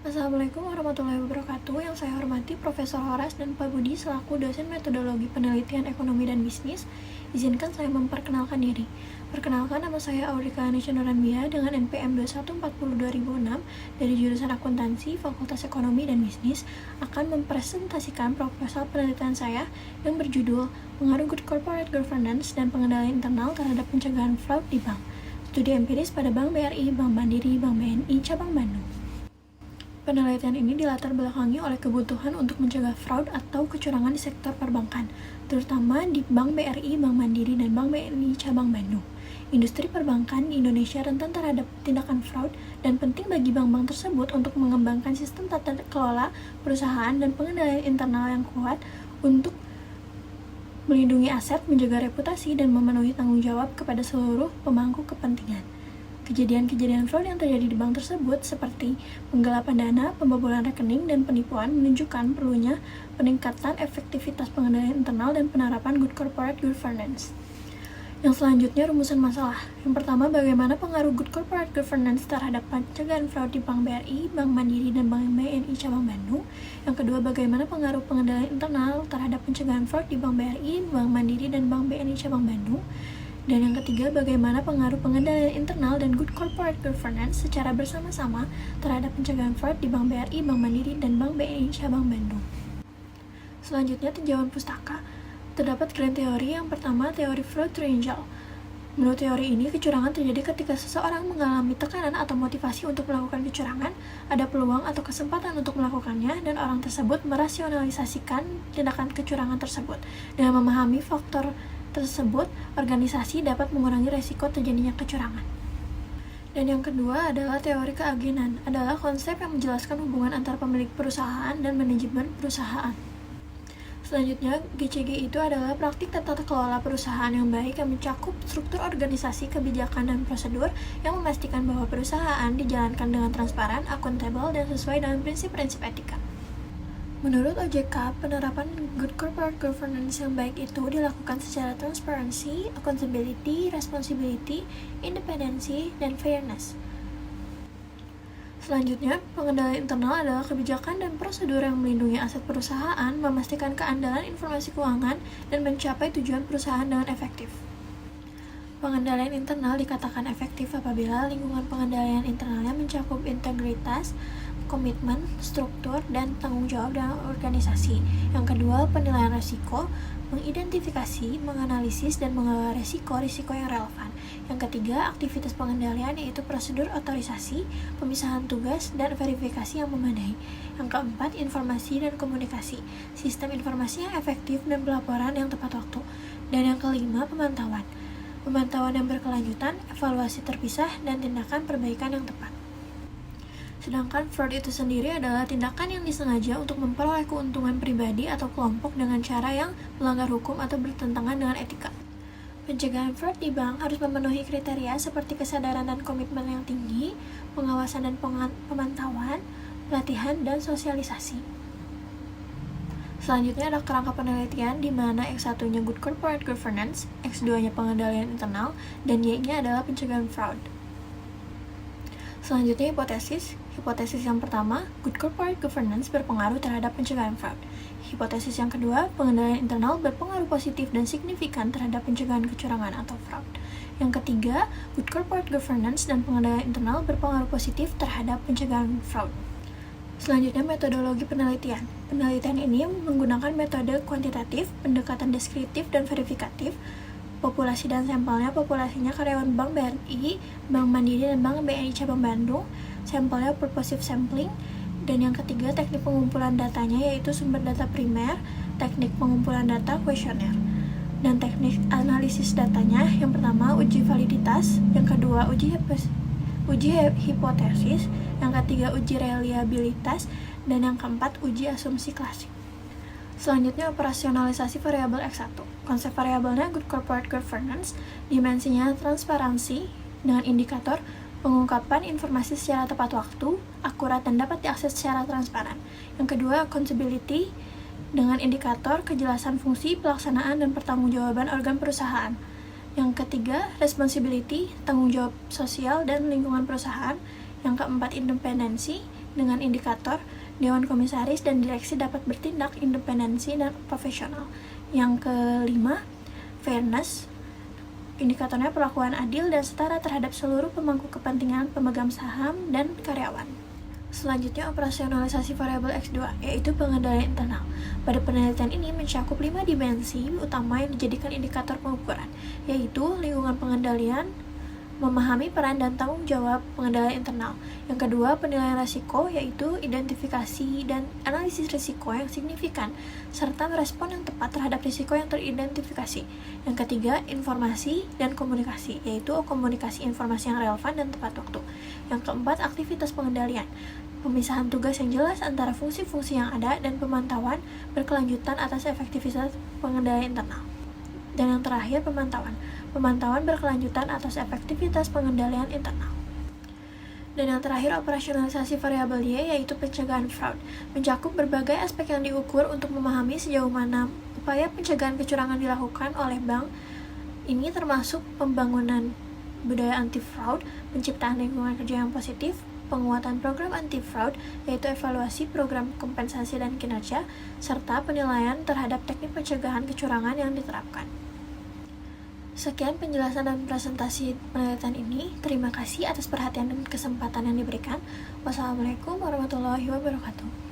Assalamualaikum warahmatullahi wabarakatuh. Yang saya hormati Profesor Horas dan Pak Budi selaku dosen metodologi penelitian ekonomi dan bisnis. Izinkan saya memperkenalkan diri. Perkenalkan, nama saya Aurika Anisha Nuranbia dengan NPM 2140-2006 dari jurusan Akuntansi, Fakultas Ekonomi dan Bisnis akan mempresentasikan proposal penelitian saya yang berjudul Pengaruh Good Corporate Governance dan Pengendalian Internal terhadap Pencegahan Fraud di Bank. Studi empiris pada Bank BRI, Bank Mandiri, Bank BNI, Cabang Bandung. Penelitian ini dilatar belakangi oleh kebutuhan untuk mencegah fraud atau kecurangan di sektor perbankan, terutama di Bank BRI, Bank Mandiri, dan Bank BNI Cabang Bandung. Industri perbankan di Indonesia rentan terhadap tindakan fraud dan penting bagi bank-bank tersebut untuk mengembangkan sistem tata kelola perusahaan dan pengendalian internal yang kuat untuk melindungi aset, menjaga reputasi, dan memenuhi tanggung jawab kepada seluruh pemangku kepentingan. Kejadian-kejadian fraud yang terjadi di bank tersebut seperti penggelapan dana, pembobolan rekening, dan penipuan menunjukkan perlunya peningkatan efektivitas pengendalian internal dan penerapan good corporate governance. Yang selanjutnya, rumusan masalah. Yang pertama, bagaimana pengaruh good corporate governance terhadap pencegahan fraud di Bank BRI, Bank Mandiri, dan Bank BNI Cabang Bandung. Yang kedua, bagaimana pengaruh pengendalian internal terhadap pencegahan fraud di Bank BRI, Bank Mandiri, dan Bank BNI Cabang Bandung. Dan yang ketiga, bagaimana pengaruh pengendalian internal dan good corporate governance secara bersama-sama terhadap pencegahan fraud di Bank BRI, Bank Mandiri, dan Bank BNI Cabang Bandung. Selanjutnya, tinjauan pustaka. Terdapat grand teori. Yang pertama, teori fraud triangle. Menurut teori ini, kecurangan terjadi ketika seseorang mengalami tekanan atau motivasi untuk melakukan kecurangan, ada peluang atau kesempatan untuk melakukannya, dan orang tersebut merasionalisasikan tindakan kecurangan tersebut. Dengan memahami faktor tersebut, organisasi dapat mengurangi resiko terjadinya kecurangan. Dan yang kedua adalah teori keagenan, adalah konsep yang menjelaskan hubungan antara pemilik perusahaan dan manajemen perusahaan. Selanjutnya, GCG itu adalah praktik tata kelola perusahaan yang baik yang mencakup struktur organisasi, kebijakan, dan prosedur yang memastikan bahwa perusahaan dijalankan dengan transparan, akuntabel, dan sesuai dengan prinsip-prinsip etika. Menurut OJK, penerapan good corporate governance yang baik itu dilakukan secara transparansi, accountability, responsibility, independensi, dan fairness. Selanjutnya, pengendalian internal adalah kebijakan dan prosedur yang melindungi aset perusahaan, memastikan keandalan informasi keuangan, dan mencapai tujuan perusahaan dengan efektif. Pengendalian internal dikatakan efektif apabila lingkungan pengendalian internalnya mencakup integritas, komitmen, struktur, dan tanggung jawab dalam organisasi. Yang kedua, penilaian risiko, mengidentifikasi, menganalisis, dan mengelola risiko yang relevan. Yang ketiga, aktivitas pengendalian yaitu prosedur otorisasi, pemisahan tugas, dan verifikasi yang memadai. Yang keempat, informasi dan komunikasi, sistem informasi yang efektif dan pelaporan yang tepat waktu. Dan yang kelima, pemantauan yang berkelanjutan, evaluasi terpisah, dan tindakan perbaikan yang tepat. Sedangkan fraud itu sendiri adalah tindakan yang disengaja untuk memperoleh keuntungan pribadi atau kelompok dengan cara yang melanggar hukum atau bertentangan dengan etika. Pencegahan fraud di bank harus memenuhi kriteria seperti kesadaran dan komitmen yang tinggi, pengawasan dan pemantauan, pelatihan, dan sosialisasi. Selanjutnya ada kerangka penelitian di mana X1-nya good corporate governance, X2-nya pengendalian internal, dan Y-nya adalah pencegahan fraud. Selanjutnya hipotesis. Hipotesis yang pertama, good corporate governance berpengaruh terhadap pencegahan fraud. Hipotesis yang kedua, pengendalian internal berpengaruh positif dan signifikan terhadap pencegahan kecurangan atau fraud. Yang ketiga, good corporate governance dan pengendalian internal berpengaruh positif terhadap pencegahan fraud. Selanjutnya, metodologi penelitian. Penelitian ini menggunakan metode kuantitatif, pendekatan deskriptif, dan verifikatif. Populasi dan sampelnya, populasinya karyawan Bank BRI, Bank Mandiri, dan Bank BNI Cabang Bandung. Sampelnya purposive sampling. Dan yang ketiga, teknik pengumpulan datanya yaitu sumber data primer, teknik pengumpulan data kuesioner. Dan teknik analisis datanya, yang pertama uji validitas, yang kedua uji hipotesis, yang ketiga uji reliabilitas, dan yang keempat uji asumsi klasik. Selanjutnya, operasionalisasi variabel X1. Konsep variabelnya good corporate governance, dimensinya transparansi dengan indikator pengungkapan informasi secara tepat waktu, akurat, dan dapat diakses secara transparan. Yang kedua, accountability dengan indikator kejelasan fungsi, pelaksanaan, dan pertanggungjawaban organ perusahaan. Yang ketiga, responsibility, tanggung jawab sosial dan lingkungan perusahaan. Yang keempat, independensi, Dengan indikator, Dewan Komisaris dan Direksi dapat bertindak independensi dan profesional. Yang kelima, fairness. Indikatornya perlakuan adil dan setara terhadap seluruh pemangku kepentingan, pemegang saham, dan karyawan. Selanjutnya, operasionalisasi variabel X2, yaitu pengendalian internal. Pada penelitian ini mencakup 5 dimensi utama yang dijadikan indikator pengukuran, yaitu lingkungan pengendalian, memahami peran dan tanggung jawab pengendalian internal. Yang kedua, penilaian risiko, yaitu identifikasi dan analisis risiko yang signifikan, serta merespon yang tepat terhadap risiko yang teridentifikasi. Yang ketiga, informasi dan komunikasi, yaitu komunikasi informasi yang relevan dan tepat waktu. Yang keempat, aktivitas pengendalian, pemisahan tugas yang jelas antara fungsi-fungsi yang ada dan pemantauan berkelanjutan atas efektivitas pengendalian internal. Dan yang terakhir, pemantauan berkelanjutan atas efektivitas pengendalian internal. Dan yang terakhir, operasionalisasi variabel Y, yaitu pencegahan fraud, mencakup berbagai aspek yang diukur untuk memahami sejauh mana upaya pencegahan kecurangan dilakukan oleh bank. Ini termasuk pembangunan budaya anti-fraud, penciptaan lingkungan kerja yang positif, penguatan program anti-fraud, yaitu evaluasi program kompensasi dan kinerja, serta penilaian terhadap teknik pencegahan kecurangan yang diterapkan. Sekian penjelasan dan presentasi penelitian ini. Terima kasih atas perhatian dan kesempatan yang diberikan. Wassalamualaikum warahmatullahi wabarakatuh.